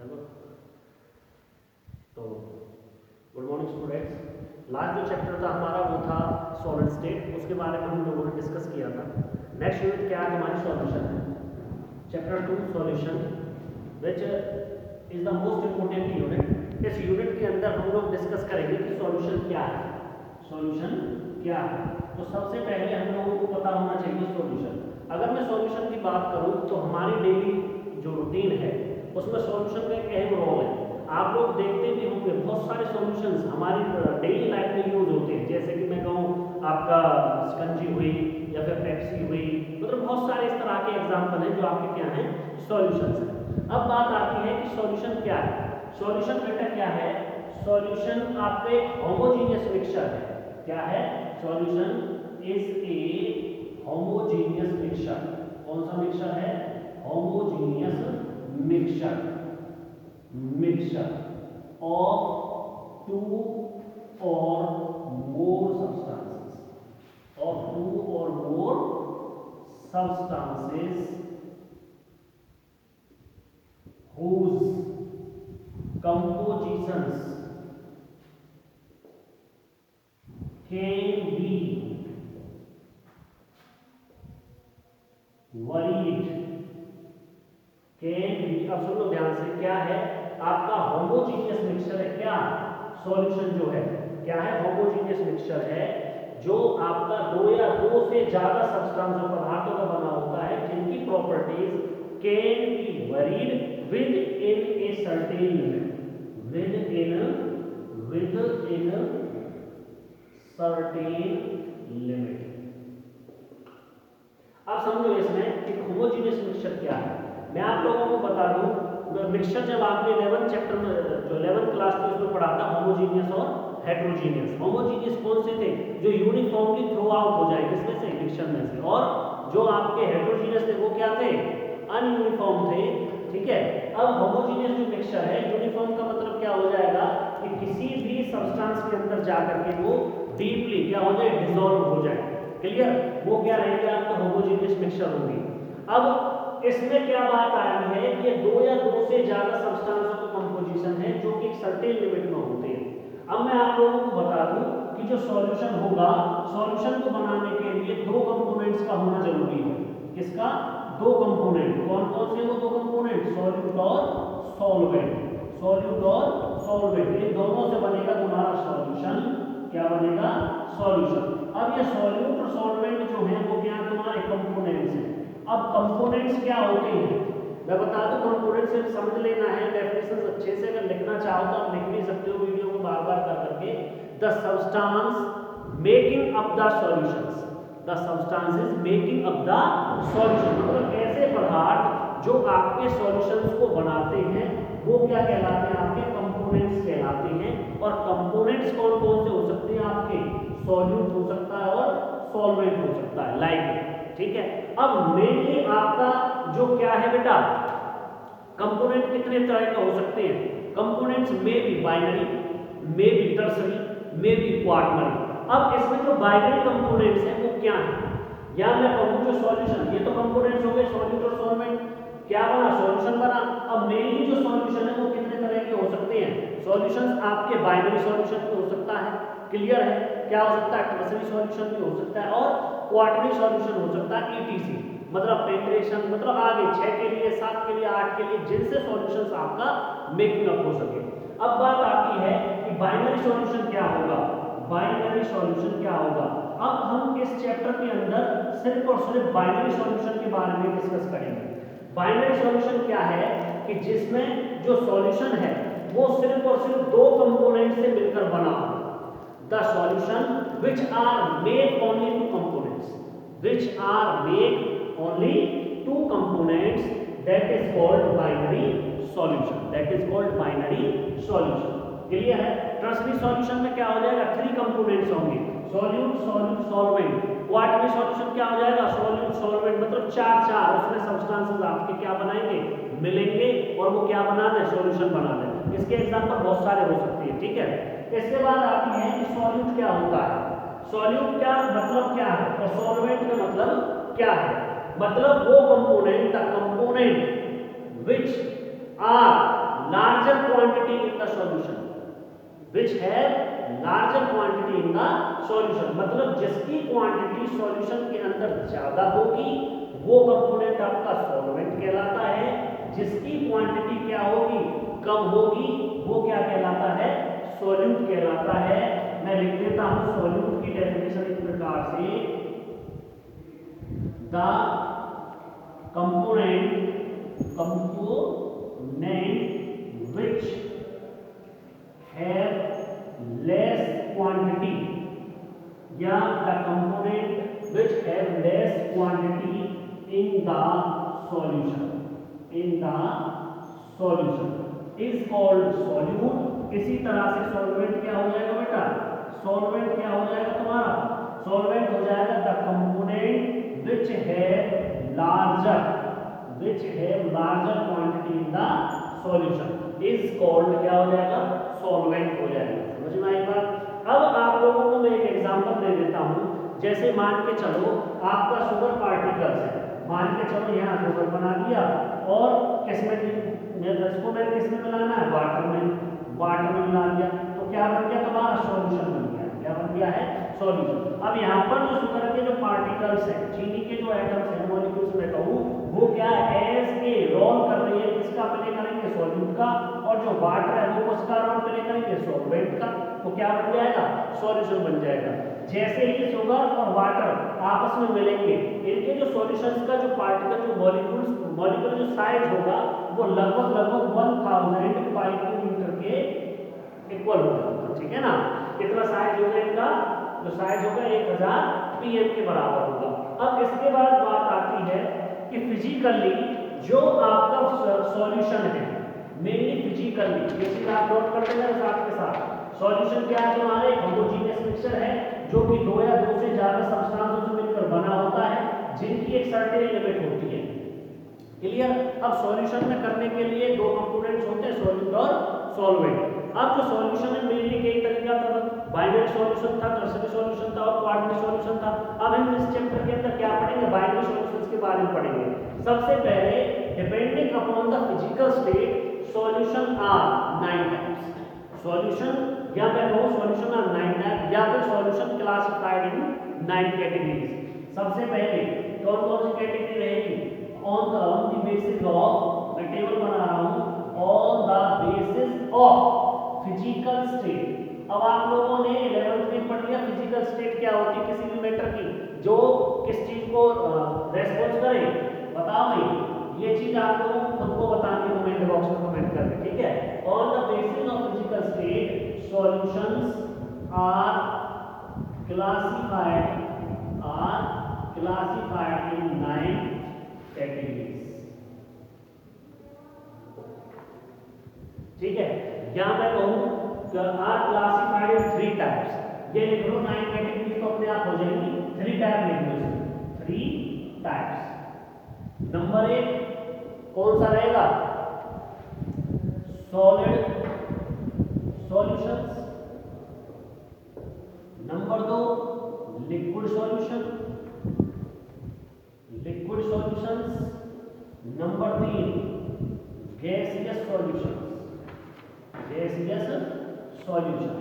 चलो, तो good morning students. Last जो चैप्टर था हमारा वो था सॉलिड स्टेट, उसके बारे में हम लोगों ने डिस्कस किया था। नेक्स्ट यूनिट क्या है हमारी? सॉल्यूशन है। Chapter 2 solution, which is the most important unit. इस यूनिट के अंदर हम लोग डिस्कस करेंगे कि सॉल्यूशन क्या है। सॉल्यूशन क्या है? तो सबसे पहले हम लोगों को पता होना चाहिए सॉल्यूशन। अगर मैं सॉल्यूशन की बात करूं तो हमारी डेली जो रूटीन है उसमें सॉल्यूशन का एक अहम रोल है। आप लोग देखते भी होंगे बहुत सारे सॉल्यूशंस हमारी डेली लाइफ में यूज होते हैं। जैसे कि मैं कहूँ आपका स्कंजी हुई या फिर पेप्सी हुई, मतलब बहुत सारे इस तरह के एग्जाम्पल हैं जो आपके क्या हैं, सॉल्यूशंस हैं। अब बात आती है कि सॉल्यूशन क्या है। सॉल्यूशन बेटा क्या है? सॉल्यूशन आपका एक होमोजीनियस मिक्सचर है। क्या है? Solution is a homogeneous mixture. कौन सा मिक्सचर है? Homogeneous mixture of two or more substances whose compositions can be varied, अब सुनो ध्यान से, क्या है आपका होमोजीनियस मिक्सचर है। क्या सॉल्यूशन जो है क्या है? होमोजीनियस मिक्सचर है जो आपका दो या दो से ज्यादा सब्सटेंस और पदार्थों का बना होता है जिनकी properties can be varied with in a certain limit, with in certain limit. अब समझो इसमें कि होमोजीनियस मिक्सचर क्या है। मैं आप लोगों को बता दूं, मिक्सचर जब आपने 11 चैप्टर में जो 11th क्लास में उसमें पढ़ा था होमोजीनियस और हेटेरोजीनियस। होमोजीनियस कौन से थे? जो यूनिफॉर्मली थ्रू आउट हो जाए, किसमें से? मिक्सचर में से। और जो आपके हेटेरोजीनियस थे वो क्या थे? अनयूनिफॉर्म थे। ठीक है। अब होमोजीनियस जो मिक्सचर है, यूनिफॉर्म का मतलब क्या हो जाएगा कि किसी भी सब्सटेंस के अंदर जाकर के वो डीपली क्या हो जाए? डिसॉल्व हो जाए। क्लियर? वो क्या रहेगी? आपका होमोजीनियस मिक्सचर होगी। अब इसमें क्या बात आ रही है कि ये दो या दो से ज्यादा सब्सटेंसों का कंपोजिशन है जो कि एक सर्टेन लिमिट में होते हैं। अब मैं आप लोगों को बता दूं कि जो सॉल्यूशन होगा, सॉल्यूशन को बनाने के लिए दो कंपोनेंट्स का होना जरूरी है। किसका? दो कंपोनेंट। कौन कौन से वो दो कंपोनेंट? सॉल्यूट और सॉल्वेंट। सॉल्यूट और सॉल्वेंट, इन दोनों से बनेगा तुम्हारा सॉल्यूशन। क्या बनेगा? सॉल्यूशन। अब ये सॉल्यूट और सॉल्वेंट जो है वो क्या तुम्हारे कंपोनेंट्स हैं। अब कंपोनेंट्स क्या होते हैं मैं बता दूं। कंपोनेंट्स सिर्फ समझ लेना है, डेफिनेशन अच्छे से अगर लिखना चाहो तो आप लिख भी सकते हो वीडियो को बार बार कर करके। The substance making up the solutions, the substances making up the solution, मतलब ऐसे पदार्थ जो आपके सॉल्यूशंस को बनाते हैं वो क्या कहलाते हैं? आपके कंपोनेंट्स कहलाते हैं। और कंपोनेंट्स कौन कौन से हो सकते हैं? आपके सॉल्यूट हो सकता है और सॉल्वेंट हो सकता है, लाइक। ठीक है। अब मेनली आपका जो क्या है बेटा, कंपोनेंट कितने तरह के हो सकते हैं? कंपोनेंट्स में बी बाइनरी, में बी टर्सरी, में बी क्वार्टनरी। अब इसमें जो बाइनरी कंपोनेंट्स हैं वो क्या है? या मैं कहूं जो सॉल्यूशन, ये तो कंपोनेंट्स हो गए सॉल्यूट और सॉल्वेंट। क्या बना? सॉल्यूशन बना। अब मेनली जो सॉल्यूशन है वो कितने तरह के हो सकते हैं? सॉल्यूशंस आपके बाइनरी सॉल्यूशन भी हो सकता है। क्लियर है? क्या हो सकता है? टर्सरी सॉल्यूशन भी हो सकता है और क्वार्टरली सॉल्यूशन हो सकता है, ईटीसी, मतलब पेंट्रेशन, मतलब आगे 6 के लिए, 7 के लिए, 8 के लिए, जिनसे सॉल्यूशंस आपका मेकिंग अप हो सके। अब बात आती है कि बाइनरी सॉल्यूशन क्या होगा। बाइनरी सॉल्यूशन क्या होगा? अब हम इस चैप्टर के अंदर सिर्फ और सिर्फ बाइनरी सॉल्यूशन के बारे में डिस्कस करेंगे। बाइनरी सॉल्यूशन क्या है कि जिसमें जो सॉल्यूशन है वो सिर्फ और सिर्फ दो कंपोनेंट से मिलकर बना हो। The solution which are made only two components, which are made only two components, that is called binary solution, that is called binary solution। Clear है? टर्सरी सॉल्यूशन में क्या हो जाएगा? 3 कंपोनेंट्स होंगे, solute, solute, solvent. Quarterly solution क्या हो जाएगा? Solute, solvent, मतलब 4 उसमें सब्सटेंसेस आपके क्या बनाएंगे? मिलेंगे और वो क्या बना दें? सॉल्यूशन बना दें। इसके एग्जांपल बहुत सारे हो सकते हैं। ठीक है। इसके बाद आती है कि सॉल्यूट क्या होता है। सॉल्यूट क्या मतलब क्या है और सॉल्वेंट का मतलब क्या है? मतलब वो component, the component which are quantity in the solution, which have larger quantity in the solution, मतलब जिसकी क्वांटिटी सॉल्यूशन के अंदर ज्यादा होगी वो कंपोनेंट आपका सॉल्वेंट कहलाता है, जिसकी क्वांटिटी क्या होगी कम होगी वो क्या कहलाता है सॉल्यूट कहलाता है। मैं लिख देता हूं सॉल्यूट की डेफिनेशन इस प्रकार से, the component which have less quantity या the component which have less quantity in the solution is called solute। इसी तरह से सॉल्वेंट क्या हो जाएगा बेटा, सॉल्वेंट क्या हो जाएगा तुम्हारा, सॉल्वेंट हो जाएगा the component which have larger quantity in the solution is called क्या हो जाएगा सॉल्वेंट हो जाएगा। समझ में आई बात। अब आप लोगों को मैं एक एग्जांपल दे देता हूं, जैसे मान के चलो आपका शुगर पार्टिकल्स है, मान के चलो यहाँ शुगर बना दिया और किसमें इसको मैंने किसमें मिलाना है वाटर में मिला दिया, तो क्या बन गया तुम्हारा सॉल्यूशन बन गया। क्या बन गया है सॉल्यूशन। अब यहाँ पर जो शुगर के जो पार्टिकल्स हैं, चीनी के जो एटम्स हैं मॉलिक्यूल्स में कहूँ, वो क्या है एज ए रोल कर रही है, किसका प्ले करेंगे सॉल्यूट का, और जो वाटर है वो किसका रोल प्ले करेंगे सॉल्वेंट का, तो क्या बन जाएगा सॉल्यूशन बन जाएगा। जैसे ही शुगर और वाटर आपस में मिलेंगे, इनके जो सॉल्यूशंस का जो पार्टिकल जो मॉलिक्यूल जो साइज होगा वो लगभग 1000 पाइकोमीटर के इक्वल होगा, ठीक है ना। कितना साइज होगा इनका, जो साइज होगा 1000 pm के बराबर होगा। अब इसके बाद बात आती है कि फिजिकली जो आपका सॉल्यूशन है, मेनली फिजिकली, ये चीज आप नोट कर लेना साथ के साथ। सॉल्यूशन क्या है तुम्हारे, होमोजेनियस मिक्सचर है जो कि दो या दो से ज्यादा सब्सटेंसों से मिलकर बना होता है, जिनकी एक सर्टेन लिमिट होती है। क्लियर। अब सॉल्यूशन में करने के लिए दो कंपोनेंट्स होते हैं सॉल्यूट और सॉल्वेंट। अब जो सॉल्यूशन है मेनली कई तरीका था, बाइनरी सॉल्यूशन था, टर्सरी सॉल्यूशन था और क्वाड्रेटिक सॉल्यूशन था। अब हम इस चैप्टर के अंदर क्या पढ़ेंगे, बाइनरी सॉल्यूशंस के बारे में पढ़ेंगे। सबसे पहले depending upon the physical state solution are 9 types. Solution या मैं कहूं सॉल्यूशन आर 9 टाइप या फिर सॉल्यूशन क्लासिफाइड इन 9 कैटेगरीज। सबसे पहले कौन कौन सी कैटेगरी रहेगी, ऑन द बेसिस ऑफ, मैं टेबल बना रहा हूं, on the basis of physical state. अब आप लोगों ने 11th में पढ़ लिया फिजिकल स्टेट क्या होती है किसी भी मैटर की, जो किस चीज को रेस्पॉन्स करे, बताओ भाई। ये चीज आप लोगों को खुद को बतानी है कमेंट बॉक्स में कमेंट करके, ठीक है। On the basis of physical state solutions are classified in 9 categories, ठीक है। यहां मैं कहूं आर क्लासिफाइड इन 3 टाइप्स, ये लिख लो 9 कैटेगरीज तो अपने आप हो जाएंगी। 3 टाइप लिख लो इसमें, 3 टाइप्स। नंबर 1 कौन सा रहेगा, solid solutions. Number 2 liquid solutions. Number 3 gaseous solutions.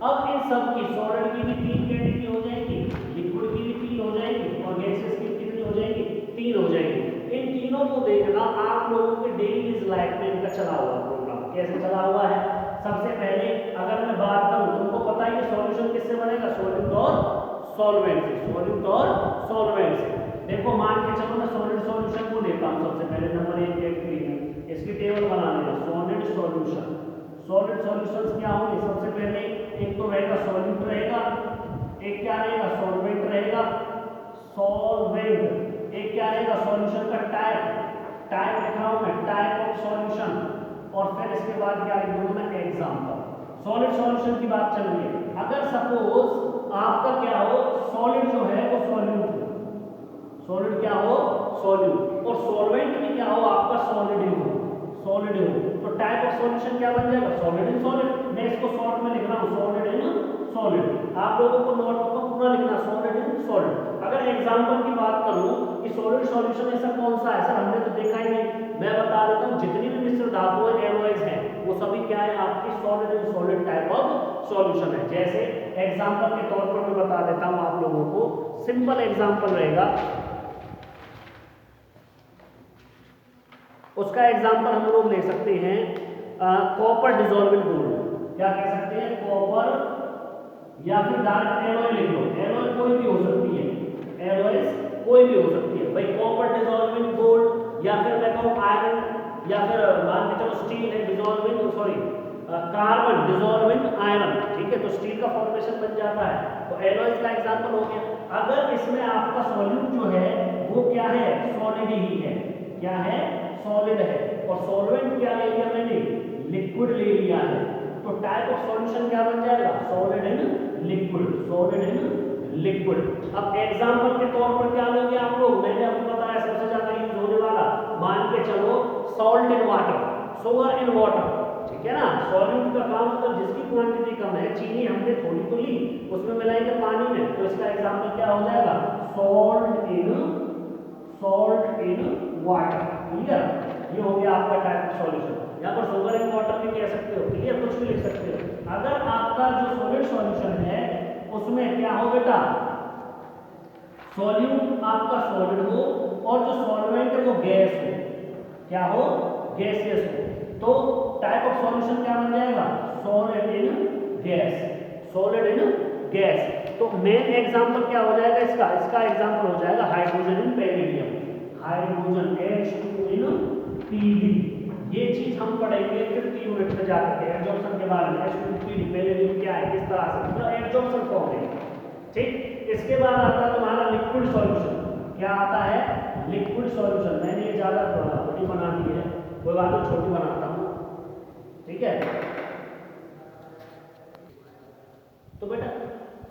अब इन सब की सॉलिड की भी 3 कैटेगरी हो जाएगी, लिक्विड की भी 3 हो जाएगी और गैसियस की कितनी हो जाएगी, 3 हो जाएगी। इन तीनों को देखना आप लोगों के डेली लाइफ में इनका चला हुआ प्रोग्राम कैसे चला हुआ है। सबसे पहले अगर मैं बात करूं, तुमको पता है कि सॉल्यूशन किससे बनेगा, सॉल्यूट और सॉल्वेंट से। देखो मान के चलो मैं सॉलिड सॉल्यूशन को लेता हूं, सबसे पहले नंबर 1 कैटेगरी में इसकी टेबल बना लेंगे। सॉलिड सॉल्यूशंस क्या होंगे, सबसे पहले एक तो रहेगा सॉल्यूट रहेगा, एक क्या रहेगा सॉल्वेंट रहेगा, एक क्या रहेगा सॉल्यूशन का टाइप लिख रहा हूं मैं, टाइप ऑफ सॉल्यूशन, और फिर इसके बाद क्या लिख दूंगा मैं एग्जांपल। सॉलिड सॉल्यूशन की बात चल रही है, अगर सपोज आपका क्या हो सॉलिड जो है वो सॉलिड क्या हो सॉल्यूट, और सॉल्वेंट भी क्या हो आपका सॉलिड हो, तो टाइप ऑफ सॉल्यूशन क्या बन जाएगा, सॉलिड इन सॉलिड। मैं इसको शॉर्ट में लिख रहा हूं सॉलिड इन सॉलिड, आप लोगों को नोटबुक में पूरा लिखना सॉलिड इन सॉलिड। अगर एग्जांपल की बात करूं कि सॉलिड सॉल्यूशन ऐसा कौन सा है, सर हमने तो देखा ही नहीं, मैं बता देता हूं जितनी भी मिश्र धातुएं एलॉयज हैं वो सभी क्या है आपकी solid in solid type of solution है। जैसे एग्जांपल के तौर पर मैं बता देता हूं आप लोगों को, सिंपल एग्जांपल रहेगा, उसका एग्जांपल हम लोग ले सकते हैं कॉपर डिसॉल्व इन गोल्ड। क्या कह सकते हैं, कॉपर या फिर डार्क एलॉय लिख लो, एलॉय कोई भी हो सकती है, एलॉय कोई भी हो सकती है भाई, कॉपर डिसॉल्व इन गोल्ड, या फिर मैं कहूं आयरन, या फिर मान के चलो स्टील है dissolve in sorry carbon dissolve in iron, ठीक है, तो स्टील का फॉर्मेशन बन जाता है, तो एलॉयज का एग्जांपल हो गया। अगर इसमें आपका सॉल्यूट जो है वो क्या है, सॉलिड ही है, क्या है, सॉलिड है, और सॉल्वेंट क्या ले लिया मैंने, लिक्विड ले लिया है, तो टाइप ऑफ सॉल्यूशन क्या बन जाएगा, solid in liquid, solid in liquid. अब एग्जांपल के तौर पर क्या लोगे आप लोग, मैंने आपको बताया सबसे ज्यादा यूज होने वाला, मान के चलो salt in water, sugar in water, ठीक है ना, सॉल्यूट का काम मतलब जिसकी क्वांटिटी कम है, चीनी हमने थोड़ी तो ली, उसमें मिलाएंगे पानी में, तो इसका एग्जांपल क्या हो जाएगा, सॉल्ट इन वाटर, क्लियर, ये हो गया आपका टाइप ऑफ सॉल्यूशन। यहाँ पर शुगर इन वाटर भी कह सकते हो, क्लियर, कुछ भी लिख सकते हो। अगर आपका जो सॉलिड सॉल्यूशन है उसमें क्या हो बेटा, सॉल्यूट आपका सॉलिड हो और जो सॉल्वेंट है वो गैस हो, क्या हो, गैसियस हो, तो टाइप ऑफ सॉल्यूशन क्या बन जाएगा, solid in gas, solid in gas. तो मेन एग्जांपल क्या हो जाएगा इसका, इसका एग्जांपल हो जाएगा hydrogen in beryllium, hydrogen H2 in Pd, ये चीज हम पढ़ेंगे 50 यूनिट में जाकर के एडजॉर्प्शन के बारे में, H2 Pd बेरिलियम क्या है, किस तरह से, मतलब एडजॉर्प्शन फॉर्म है, ठीक। इसके बाद आता है तुम्हारा लिक्विड सॉल्यूशन, क्या आता है, लिक्विड सॉल्यूशन, मैंने ये ज्यादा बड़ी बना दी है, कोई बात नहीं छोटी बनाता हूँ, ठीक है। तो बेटा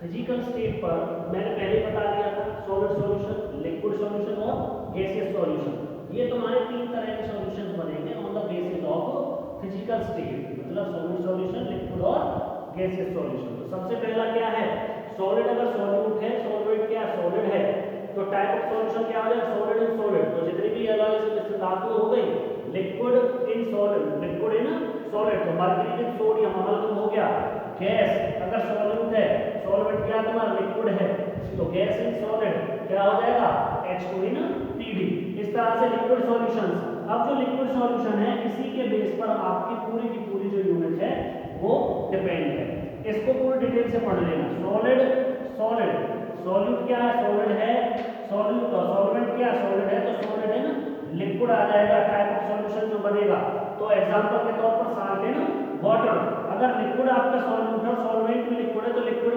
फिजिकल स्टेट पर मैंने पहले ही बता दिया था, सॉलिड सॉल्यूशन, लिक्विड सॉल्यूशन और गैसियस सॉल्यूशन, ये तुम्हारे तीन तरह के सॉल्यूशंस बनेंगे on the basis of physical state, मतलब सॉलिड सॉल्यूशन, लिक्विड और गैसियस सॉल्यूशन। तो सबसे पहला क्या है, सॉलिड, अगर सॉल्यूट है, सॉल्वेंट क्या सॉलिड है, तो टाइप ऑफ सॉल्यूशन क्या हो जाएगा, सॉलिड इन सॉलिड, तो जितनी भी एलॉयज धातु हो गई, liquid in solid, liquid in solid, तो मर्क्यूरी इन सोडियम अमलगम हो गया, गैस, अगर सॉल्यूट है, सॉल्वेंट क्या तुम्हारा लिक्विड है, तो गैस इन सॉलिड क्या हो जाएगा, H2 इन Pd, इस तरह से लिक्विड सॉल्यूशंस। अब जो लिक्विड सॉल्यूशन है इसी के बेस पर आपकी पूरी की पूरी जो यूनिट है वो डिपेंड है, इसको पूरी डिटेल से पढ़ लेना। सॉलिड, सॉलिड, सॉल्यूट क्या है, सॉलिड है, सॉल्यूट, सॉल्वेंट क्या सॉलिड है, तो सॉलिड इन लिक्विड आ जाएगा, टाइप ऑफ सॉल्यूशन जो बनेगा, तो एग्जांपल के तौर पर साल्ट इन वाटर, अगर लिक्विड आपका सॉल्यूट है, सॉल्वेंट भी लिक्विड है, तो लिक्विड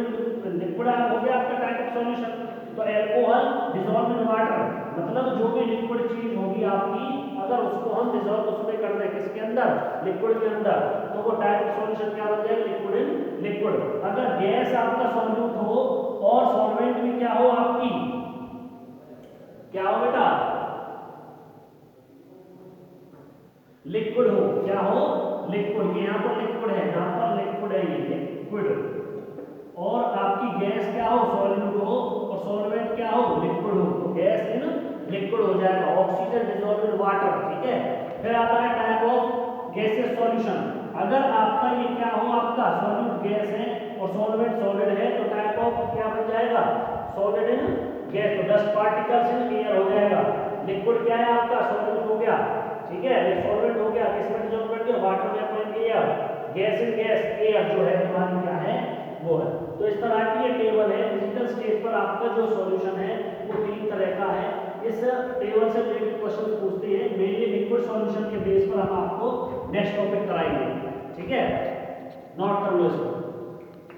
लिक्विड हो गया आपका टाइप ऑफ सॉल्यूशन। तो एल्कोहल डिसॉल्व इन वाटर, मतलब जो भी लिक्विड चीज होगी आपकी, अगर उसको हम डिसॉल्व उसमें कर दें किसके अंदर, लिक्विड के अंदर, तो वो टाइप ऑफ सॉल्यूशन क्या बन जाएगा, लिक्विड इन लिक्विड। अगर गैस आपका सॉल्यूट हो और सॉल्वेंट भी क्या हो आपकी, क्या हो बेटा, लिक्विड हो, क्या हो, लिक्विड, यहाँ पर लिक्विड है, यहाँ पर लिक्विड है, ये लिक्विड, और आपकी गैस क्या हो, सॉल्यूट हो, और सॉल्वेंट क्या हो, लिक्विड हो, तो गैस इन लिक्विड हो जाएगा, ऑक्सीजन डिसॉल्व इन वाटर, ठीक है। फिर आता है टाइप ऑफ गैसियस सॉल्यूशन, अगर आपका ये क्या हो, आपका सॉल्यूट गैस है और सॉल्वेंट सॉलिड है, तो टाइप ऑफ क्या बन जाएगा, सॉलिड इन गैस, तो 10 पार्टिकल्स इन एयर हो जाएगा। लिक्विड क्या है आपका, सॉल्यूट हो गया, ठीक है, ये सॉल्वेंट हो गया, किसमें डिसॉल्व कर दिया, वाटर में अपन air, gas in gas, air जो है हमारी क्या है वो है। तो इस तरह की ये टेबल है, फिजिकल स्टेट पर आपका जो सॉल्यूशन है वो तीन तरह का है। इस टेबल से रिलेटेड क्वेश्चन पूछते हैं, मेनली लिक्विड सॉल्यूशन के बेस पर हम आपको नेक्स्ट टॉपिक कराएंगे, ठीक है, नोट कर लो इसको।